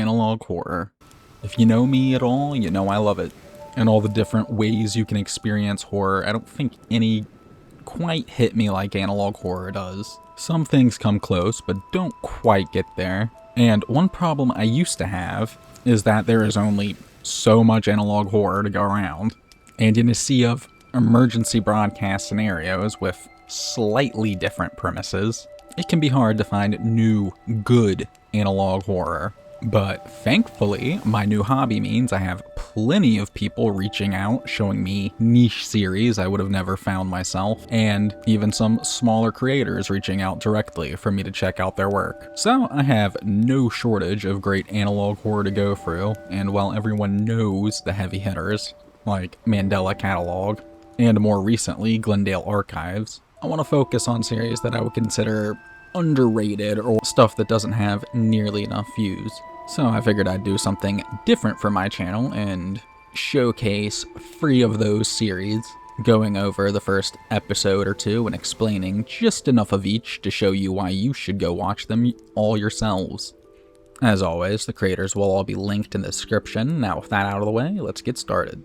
analog horror. If you know me at all, you know I love it. And all the different ways you can experience horror, I don't think any quite hit me like analog horror does. Some things come close, but don't quite get there. And one problem I used to have is that there is only so much analog horror to go around. And in a sea of emergency broadcast scenarios with slightly different premises, it can be hard to find new, good analog horror. But thankfully, my new hobby means I have plenty of people reaching out, showing me niche series I would have never found myself, and even some smaller creators reaching out directly for me to check out their work. So I have no shortage of great analog horror to go through, and while everyone knows the heavy hitters, like Mandela Catalog, and more recently Glendale Archives, I want to focus on series that I would consider underrated or stuff that doesn't have nearly enough views. So I figured I'd do something different for my channel and showcase 3 of those series, going over the first episode or 2 and explaining just enough of each to show you why you should go watch them all yourselves. As always, the creators will all be linked in the description. Now with that out of the way, let's get started.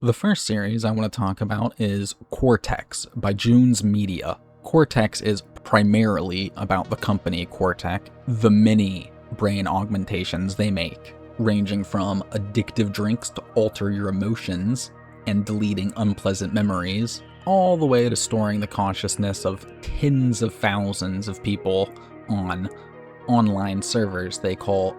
The first series I want to talk about is Cortechs by Junes Media. Cortechs is primarily about the company Cortech, the many brain augmentations they make, ranging from addictive drinks to alter your emotions and deleting unpleasant memories, all the way to storing the consciousness of tens of thousands of people on online servers they call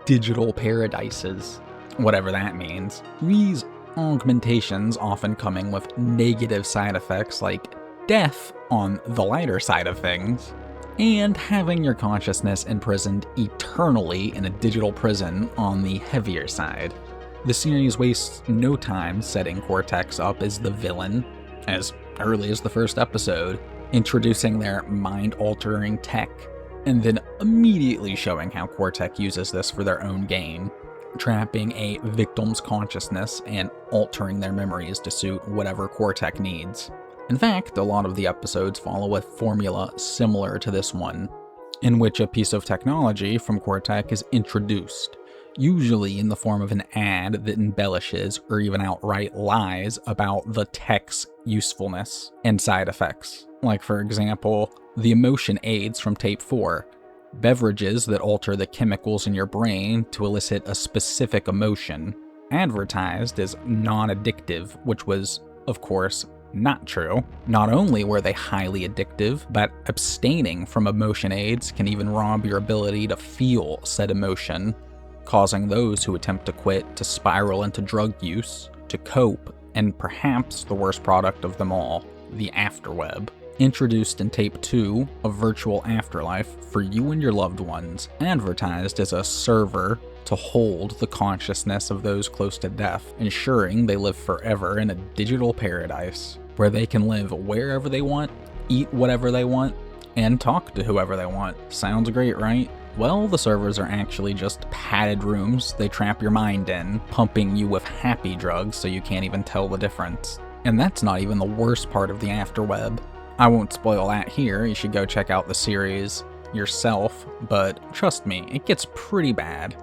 digital paradises, whatever that means. These augmentations often coming with negative side effects like death on the lighter side of things, and having your consciousness imprisoned eternally in a digital prison on the heavier side. The series wastes no time setting Cortechs up as the villain, as early as the first episode, introducing their mind-altering tech, and then immediately showing how Cortech uses this for their own gain, trapping a victim's consciousness and altering their memories to suit whatever Cortech needs. In fact, a lot of the episodes follow a formula similar to this one, in which a piece of technology from Cortech is introduced, usually in the form of an ad that embellishes or even outright lies about the tech's usefulness and side effects. Like, for example, the emotion aids from Tape 4, beverages that alter the chemicals in your brain to elicit a specific emotion, advertised as non-addictive, which was, of course, not true. Not only were they highly addictive, but abstaining from emotion aids can even rob your ability to feel said emotion, causing those who attempt to quit to spiral into drug use, to cope, and perhaps the worst product of them all, the afterweb. Introduced in Tape 2, a virtual afterlife for you and your loved ones, advertised as a server to hold the consciousness of those close to death, ensuring they live forever in a digital paradise, where they can live wherever they want, eat whatever they want, and talk to whoever they want. Sounds great, right? Well, the servers are actually just padded rooms they trap your mind in, pumping you with happy drugs so you can't even tell the difference. And that's not even the worst part of the afterweb. I won't spoil that here, you should go check out the series yourself, but trust me, it gets pretty bad.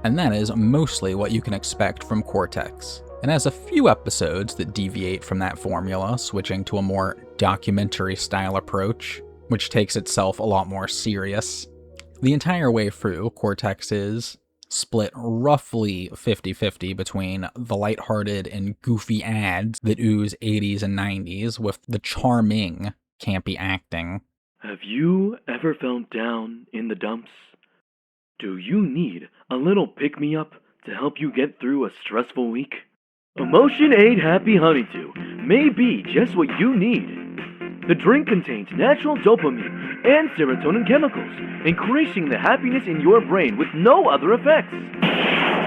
And that is mostly what you can expect from Cortechs. It has a few episodes that deviate from that formula, switching to a more documentary-style approach, which takes itself a lot more serious. The entire way through, Cortechs is split roughly 50-50 between the lighthearted and goofy ads that ooze 80s and 90s with the charming, campy acting. Have you ever felt down in the dumps? Do you need a little pick-me-up to help you get through a stressful week? Emotion Aid Happy Honeydew may be just what you need. The drink contains natural dopamine and serotonin chemicals, increasing the happiness in your brain with no other effects.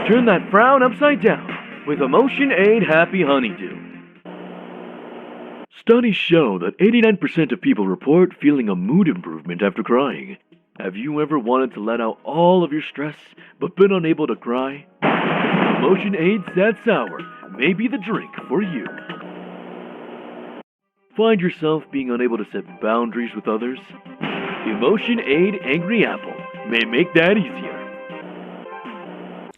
Turn that frown upside down with Emotion Aid Happy Honeydew. Studies show that 89% of people report feeling a mood improvement after crying. Have you ever wanted to let out all of your stress but been unable to cry? Emotion Aid Sad Sour may be the drink for you. Find yourself being unable to set boundaries with others? Emotion Aid Angry Apple may make that easier.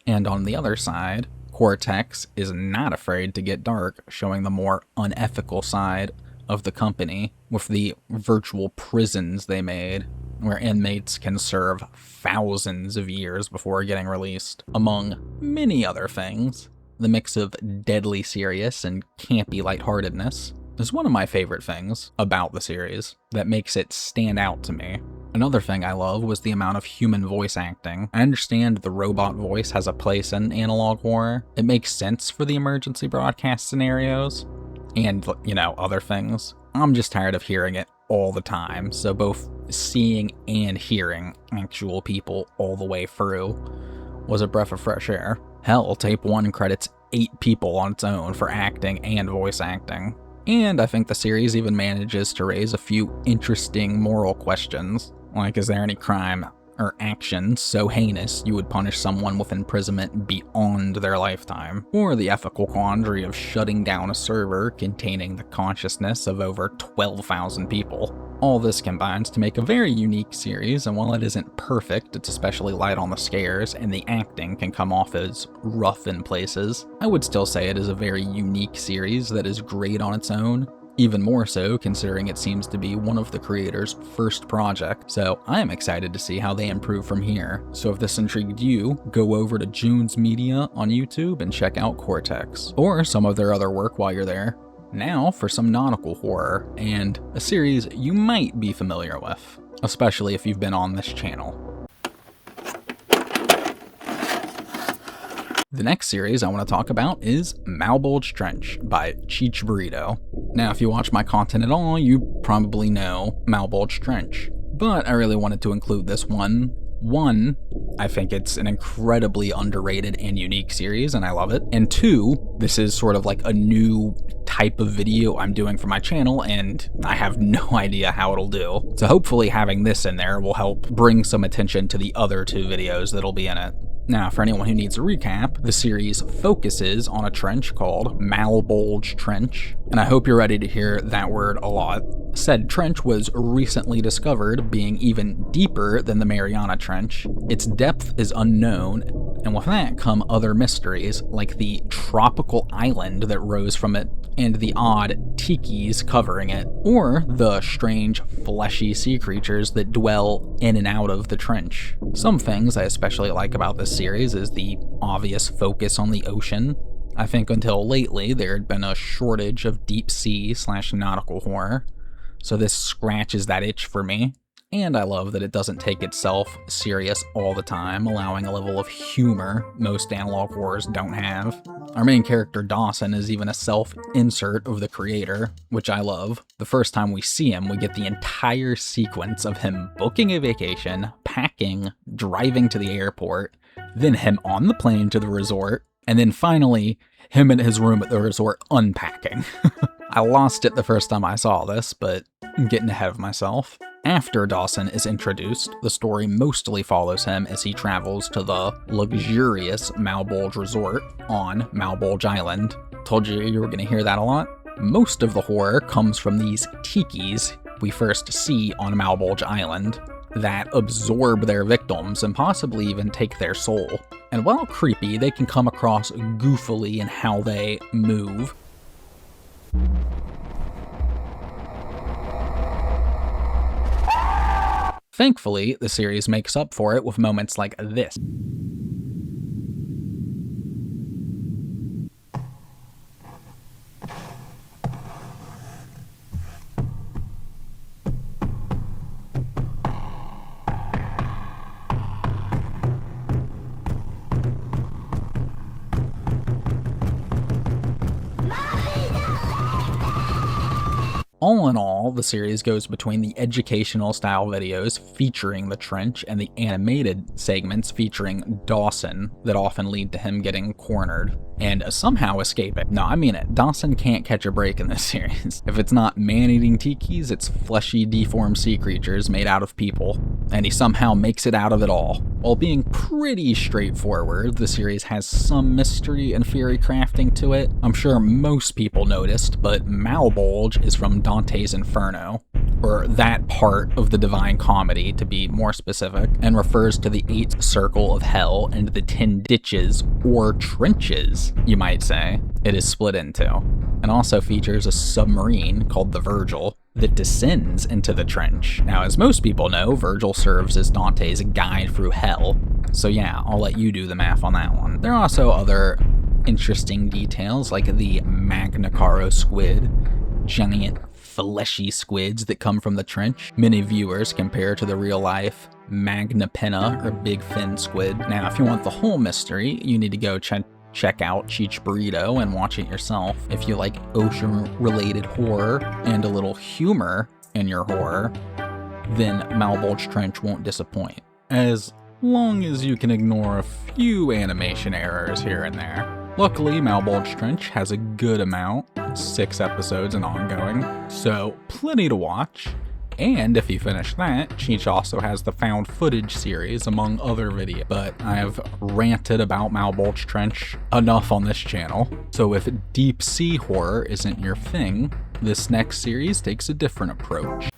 And on the other side, Cortechs is not afraid to get dark, showing the more unethical side of the company with the virtual prisons they made, where inmates can serve thousands of years before getting released, among many other things. The mix of deadly serious and campy lightheartedness is one of my favorite things about the series that makes it stand out to me. Another thing I love was the amount of human voice acting. I understand the robot voice has a place in analog horror. It makes sense for the emergency broadcast scenarios and, other things. I'm just tired of hearing it all the time, so both seeing and hearing actual people all the way through was a breath of fresh air. Hell, Tape 1 credits 8 people on its own for acting and voice acting. And I think the series even manages to raise a few interesting moral questions. Like, is there any crime or action so heinous you would punish someone with imprisonment beyond their lifetime? Or the ethical quandary of shutting down a server containing the consciousness of over 12,000 people. All this combines to make a very unique series, and while it isn't perfect, it's especially light on the scares, and the acting can come off as rough in places. I would still say it is a very unique series that is great on its own, even more so considering it seems to be one of the creators' first project, so I am excited to see how they improve from here. So if this intrigued you, go over to June's Media on YouTube and check out Cortechs, or some of their other work while you're there. Now for some nautical horror, and a series you might be familiar with, especially if you've been on this channel. The next series I want to talk about is Malebolge Trench by Cheech Burrito. Now, if you watch my content at all, you probably know Malebolge Trench, but I really wanted to include this one. One, I think it's an incredibly underrated and unique series, and I love it. And two, this is sort of like a new type of video I'm doing for my channel, and I have no idea how it'll do. So hopefully having this in there will help bring some attention to the other two videos that'll be in it. Now, for anyone who needs a recap, the series focuses on a trench called Malebolge Trench, and I hope you're ready to hear that word a lot. Said trench was recently discovered being even deeper than the Mariana Trench. Its depth is unknown, and with that come other mysteries, like the tropical island that rose from it, and the odd tikis covering it, or the strange fleshy sea creatures that dwell in and out of the trench. Some things I especially like about this series is the obvious focus on the ocean. I think until lately there had been a shortage of deep sea / nautical horror, so this scratches that itch for me. And I love that it doesn't take itself serious all the time, allowing a level of humor most analog horrors don't have. Our main character Dawson is even a self-insert of the creator, which I love. The first time we see him, we get the entire sequence of him booking a vacation, packing, driving to the airport, then him on the plane to the resort, and then finally, him in his room at the resort unpacking. I lost it the first time I saw this, but I'm getting ahead of myself. After Dawson is introduced, the story mostly follows him as he travels to the luxurious Malebolge Resort on Malebolge Island. Told you were going to hear that a lot. Most of the horror comes from these tikis we first see on Malebolge Island that absorb their victims and possibly even take their soul. And while creepy, they can come across goofily in how they move. Thankfully, the series makes up for it with moments like this. All in all, the series goes between the educational style videos featuring the trench and the animated segments featuring Dawson that often lead to him getting cornered and somehow escaping. No, I mean it. Dawson can't catch a break in this series. If it's not man-eating tikis, it's fleshy, deformed sea creatures made out of people, and he somehow makes it out of it all. While being pretty straightforward, the series has some mystery and theory crafting to it. I'm sure most people noticed, but Malebolge is from Dante's Inferno, or that part of the Divine Comedy to be more specific, and refers to the 8th circle of hell and the 10 ditches, or trenches, you might say, it is split into, and also features a submarine called the Virgil that descends into the trench. Now, as most people know, Virgil serves as Dante's guide through hell, so yeah, I'll let you do the math on that one. There are also other interesting details, like the Magna Caro squid, giant fleshy squids that come from the trench. Many viewers compare to the real-life Magna Pinna, or big fin squid. Now, if you want the whole mystery, you need to go check out Cheech Burrito and watch it yourself. If you like ocean-related horror and a little humor in your horror, then Malebolge Trench won't disappoint, as long as you can ignore a few animation errors here and there. Luckily, Malebolge Trench has a good amount, 6 episodes and ongoing, so plenty to watch. And if you finish that, Cheech also has the found footage series, among other videos. But I have ranted about Malebolge Trench enough on this channel, so if deep sea horror isn't your thing, this next series takes a different approach.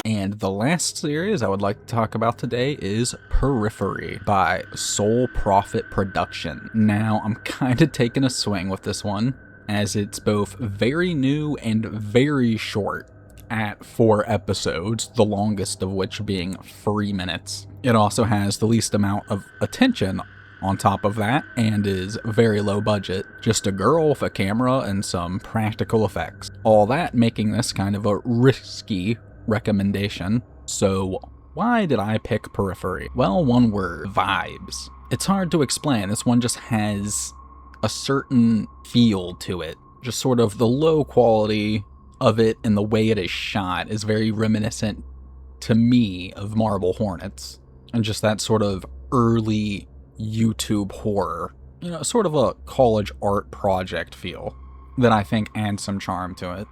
And the last series I would like to talk about today is Periphery by Soul Prophet Production. Now, I'm kind of taking a swing with this one, as it's both very new and very short at 4 episodes, the longest of which being 3 minutes. It also has the least amount of attention on top of that, and is very low budget. Just a girl with a camera and some practical effects. All that making this kind of a risky recommendation. So why did I pick Periphery? Well, one word: vibes. It's hard to explain. This one just has a certain feel to it. Just sort of the low quality of it and the way it is shot is very reminiscent to me of Marble Hornets, and just that sort of early YouTube horror, you know, sort of a college art project feel that I think adds some charm to it.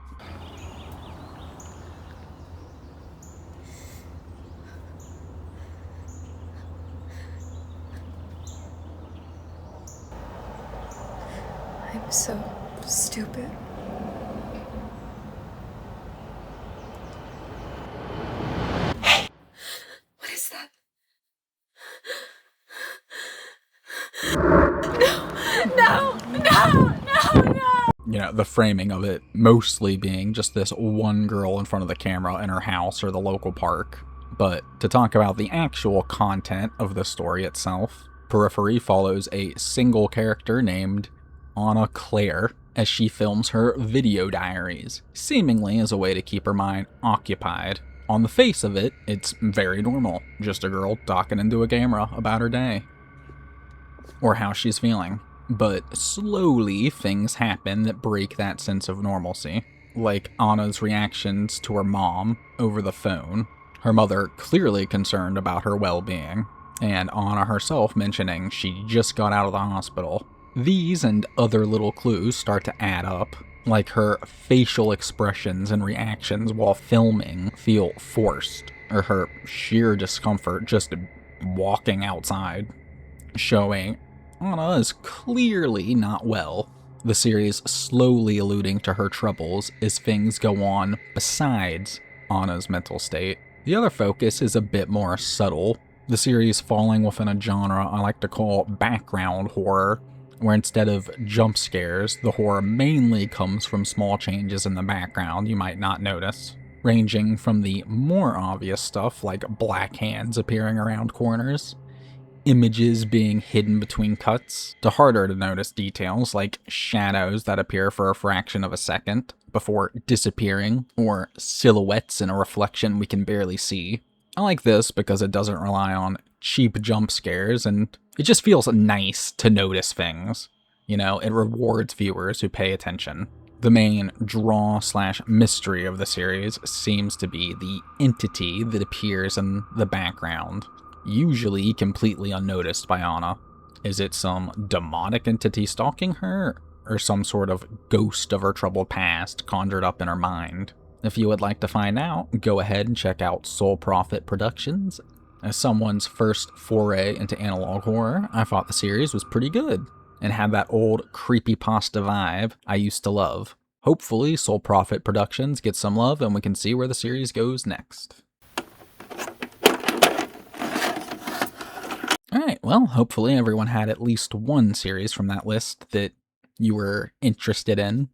I'm so stupid. Hey! What is that? No! You know, the framing of it mostly being just this one girl in front of the camera in her house or the local park. But to talk about the actual content of the story itself, Periphery follows a single character named Anna Claire as she films her video diaries, seemingly as a way to keep her mind occupied. On the face of it, it's very normal, just a girl talking into a camera about her day, or how she's feeling. But slowly, things happen that break that sense of normalcy, like Anna's reactions to her mom over the phone, her mother clearly concerned about her well-being, and Anna herself mentioning she just got out of the hospital. These and other little clues start to add up, like her facial expressions and reactions while filming feel forced, or her sheer discomfort just walking outside, showing Anna is clearly not well. The series slowly alluding to her troubles as things go on besides Anna's mental state. The other focus is a bit more subtle, the series falling within a genre I like to call background horror, where instead of jump scares, the horror mainly comes from small changes in the background you might not notice, ranging from the more obvious stuff like black hands appearing around corners, images being hidden between cuts, to harder to notice details like shadows that appear for a fraction of a second before disappearing, or silhouettes in a reflection we can barely see. I like this because it doesn't rely on cheap jump scares, and it just feels nice to notice things. You know, it rewards viewers who pay attention. The main draw/mystery of the series seems to be the entity that appears in the background, usually completely unnoticed by Anna. Is it some demonic entity stalking her, or some sort of ghost of her troubled past conjured up in her mind? If you would like to find out, go ahead and check out Soul Prophet Productions. As someone's first foray into analog horror, I thought the series was pretty good, and had that old creepypasta vibe I used to love. hopefully Soul Profit Productions gets some love and we can see where the series goes next. Alright, well, hopefully everyone had at least one series from that list that you were interested in.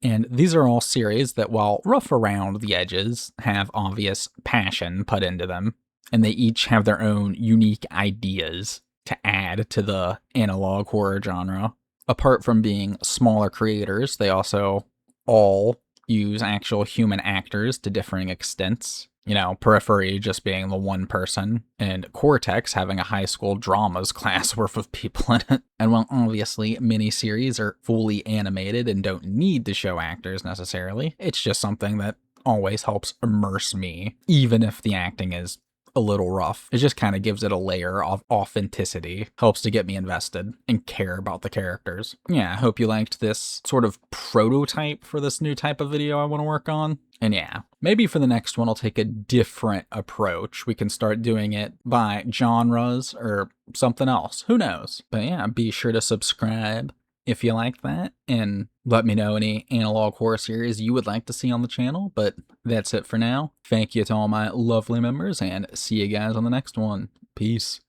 And these are all series that, while rough around the edges, have obvious passion put into them, and they each have their own unique ideas to add to the analog horror genre. Apart from being smaller creators, they also all use actual human actors to differing extents. You know, Periphery just being the one person, and Cortechs having a high school dramas class worth of people in it. And while obviously miniseries are fully animated and don't need to show actors necessarily, it's just something that always helps immerse me, even if the acting is a little rough. It just kind of gives it a layer of authenticity, helps to get me invested and care about the characters. Yeah, I hope you liked this sort of prototype for this new type of video I want to work on. And yeah, maybe for the next one I'll take a different approach. We can start doing it by genres or something else. Who knows? But yeah, be sure to subscribe if you like that, and let me know any analog horror series you would like to see on the channel. But that's it for now. Thank you to all my lovely members, and see you guys on the next one. Peace.